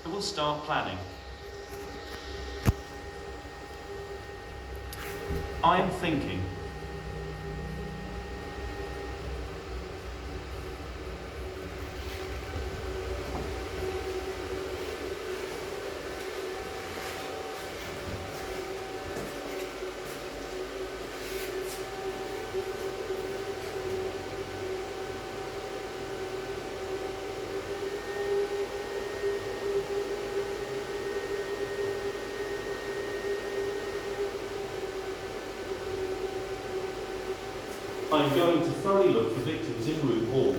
I will start planning. I am thinking. I am going to thoroughly look for victims in Room Hall.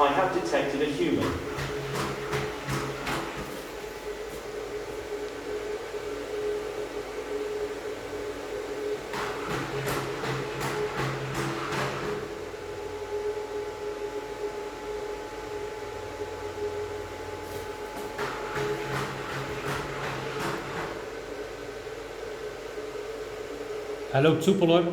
I have detected a human. Hij loopt soepel hoor.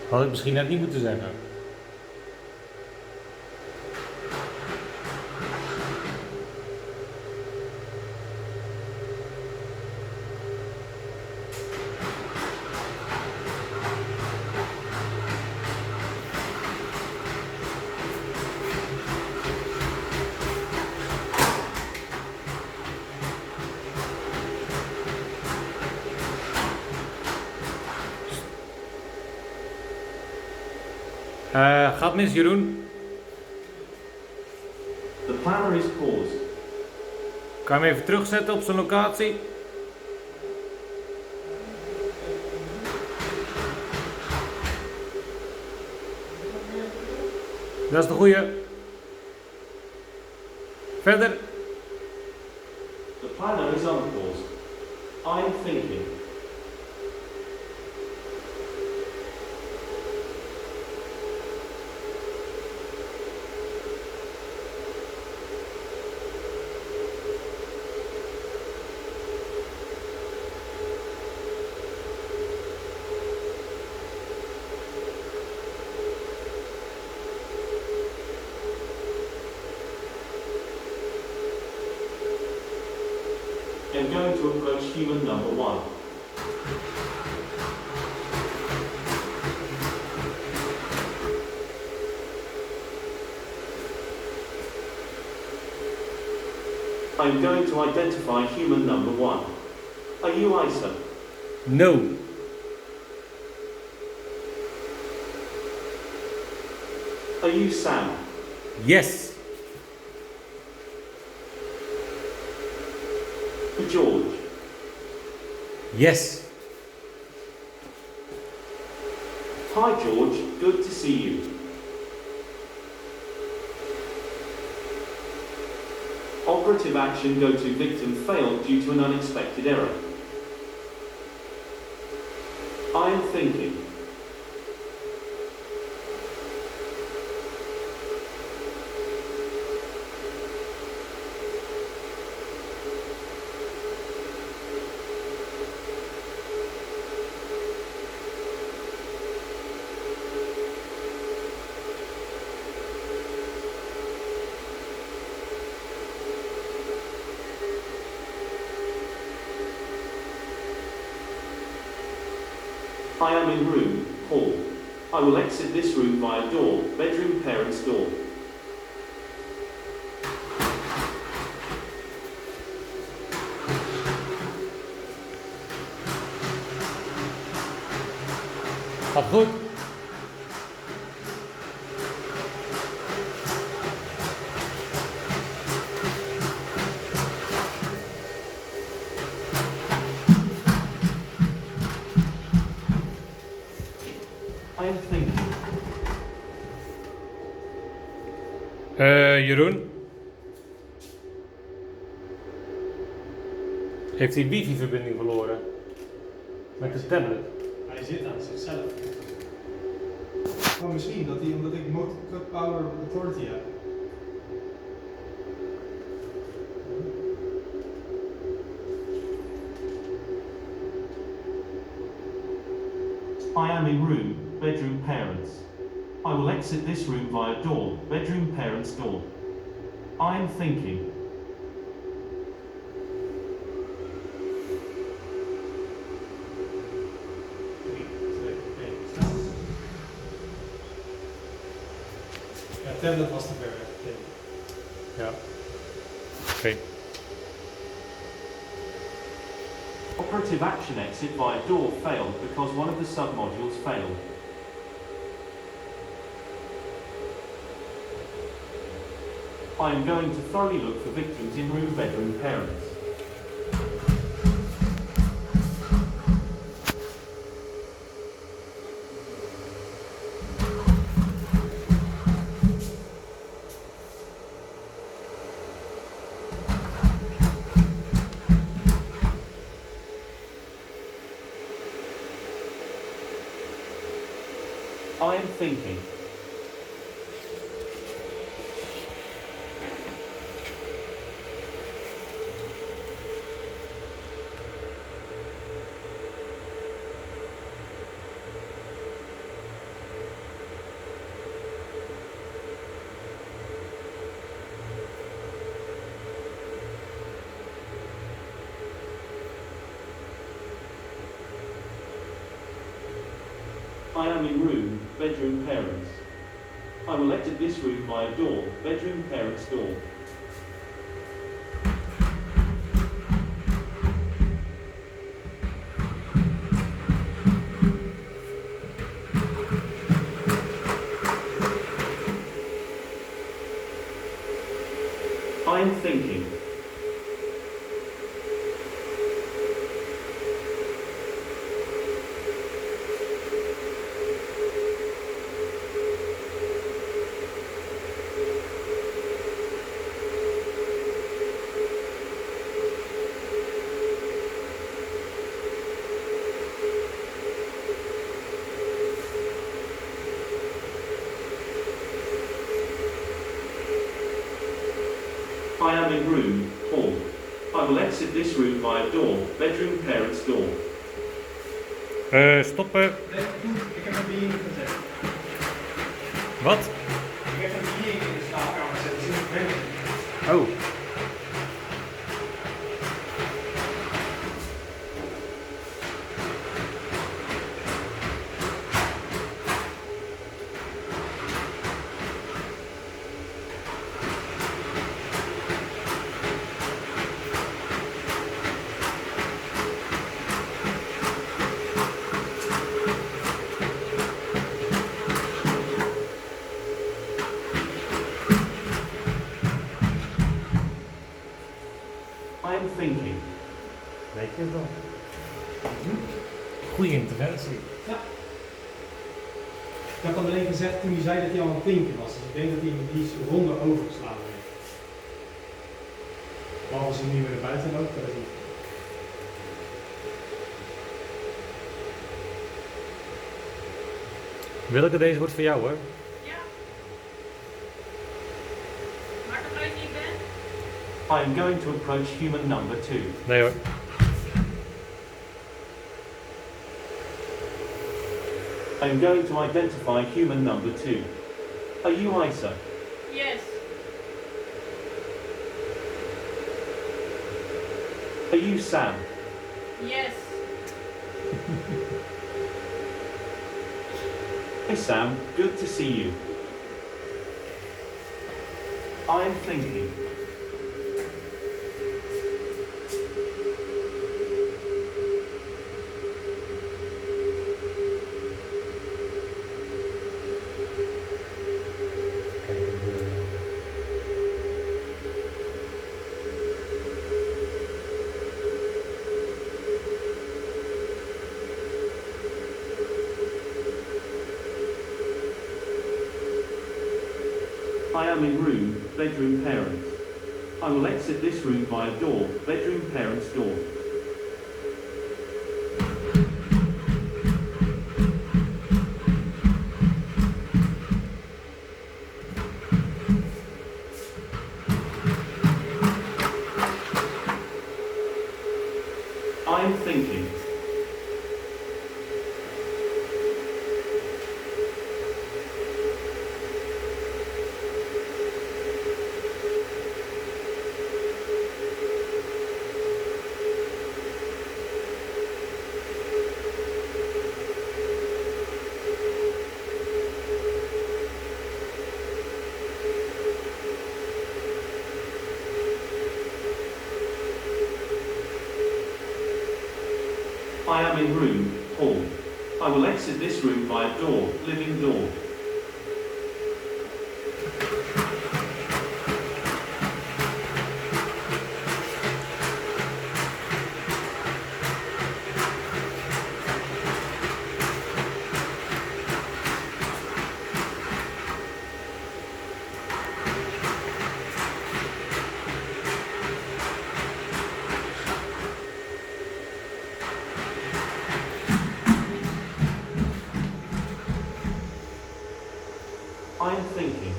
Had ik misschien net niet moeten zeggen. Gaat mis, Jeroen? The planner is paused. Kan je hem even terugzetten op zijn locatie? Dat is de goeie. Verder. The planner is unpaused. I am thinking. I am going to approach human number 1. I am going to identify human number 1. Are you Isa? No. Are you Sam? Yes. George? Yes. Hi George, good to see you. Operative action go to victim failed due to an unexpected error. I am thinking. I am in room, hall. I will exit this room via door, bedroom parents' door. Gaat goed. Jeroen? Heeft hij wifi-verbinding verloren? Met de tablet? Hij zit aan zichzelf. Oh, misschien dat hij, omdat ik Motor Power Authority heb. I am in room, bedroom parents. I will exit this room via door, bedroom parents door. I am thinking. Ja, tablet was te ver weg. Ja. Oké. Operative action exit via door failed because one of the submodules failed. I am going to thoroughly look for victims in room bedroom parents. I am thinking. I am in room, bedroom parents. I will exit this room via door, bedroom parents door. I am thinking. I am in room, hall. I will exit this room via door, bedroom parents door. Stoppen. Nee, goed, ik heb een being gezet. Wat? Ik heb een being in de slaapkamer gezet, die zit op bed. Oh. I am thinking. Weet je het wel? Goeie interventie. Ja. Ik had alleen gezegd toen hij zei dat hij al aan het pinken was. Dus ik denk dat hij die ronde overgeslagen heeft. Behalve als hij nu weer naar buiten loopt, dat is niet. Willeke, deze wordt voor jou hoor. Ja. Maakt het uit wie ik ben? I am going to approach human number 2. Nee hoor. I am going to identify human number 2. Are you Isa? Yes. Are you Sam? Yes. Hey Sam, good to see you. I am thinking. I am in room bedroom parents. I will exit this room via door, bedroom parents door. I am thinking. I am in room, hall. I will exit this room via door, living door. I am thinking.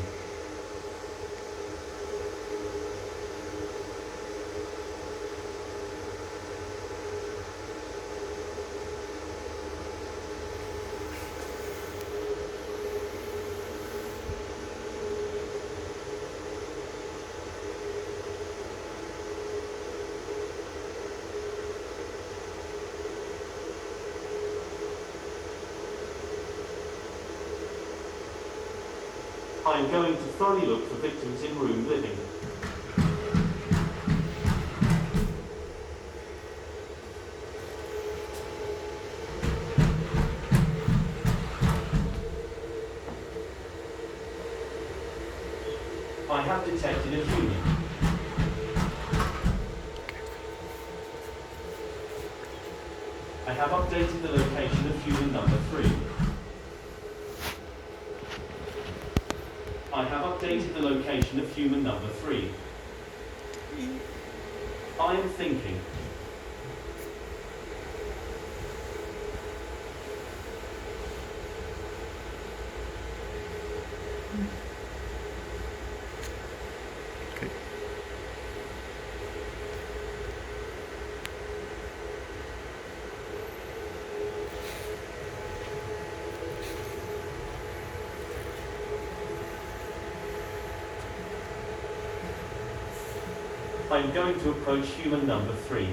I am going to thoroughly look for victims in room living. I have detected a human. I have updated the location of human number 3. I have updated the location of human number 3. I am thinking. I am going to approach human number 3.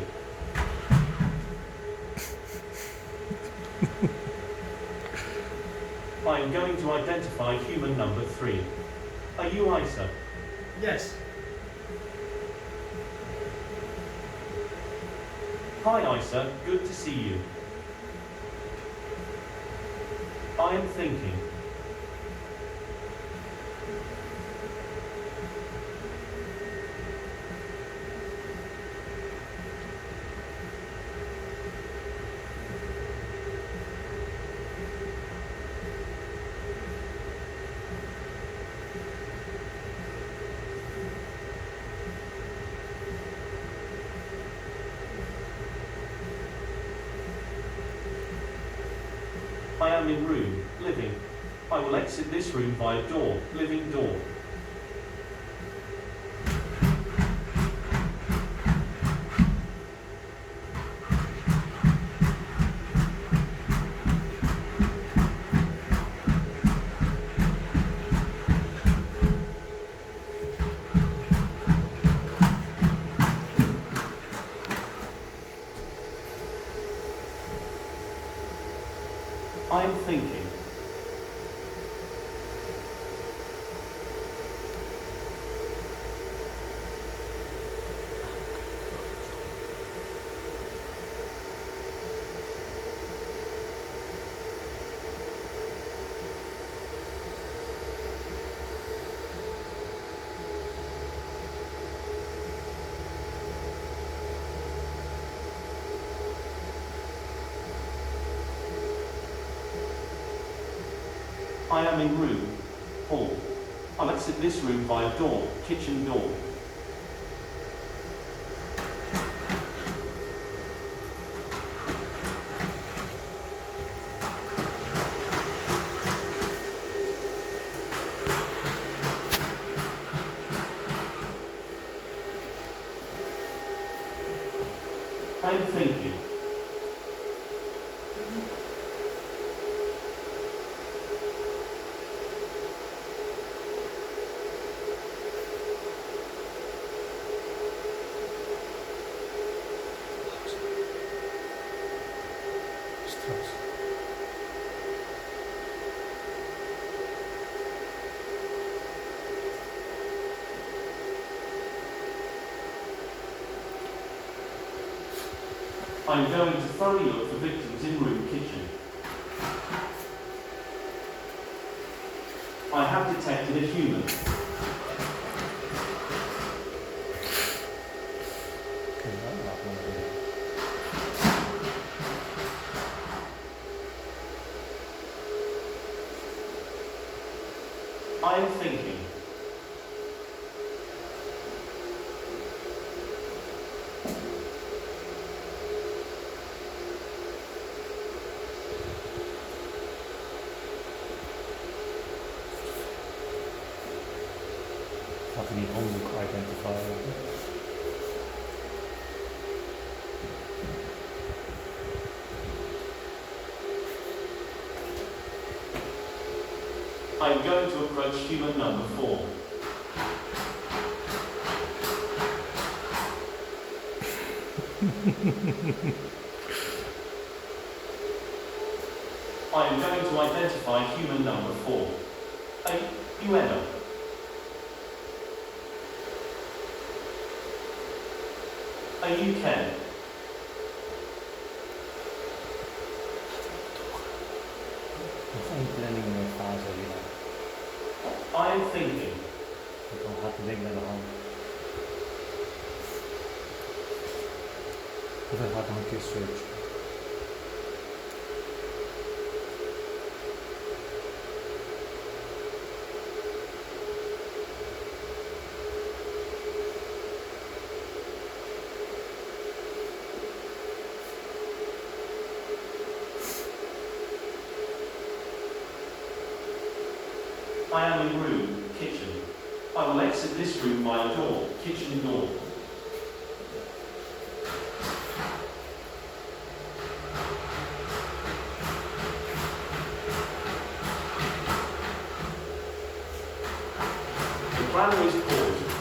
I am going to identify human number 3. Are you Isa? Yes. Hi Isa, good to see you. I am thinking. I am in room, living. I will exit this room via door, living door. I am thinking. I am in room, hall. I'll exit this room via door, kitchen door. I'm thinking. Straks. I'm going to thoroughly look for victims in room kitchen. I have detected a human. Kun je dat laten maar weer. I am thinking. Gaat er niet handboek identifieren? I'm going to approach human number 4. I am going to identify human number 4. You Emma. Are you Ken? Nog één planning fase hier. I am thinking. Dan gaat het ding naar de hand. Of hij gaat nog een keer searchen. I am in room, kitchen. I will exit this room via door, kitchen door. The planner is paused.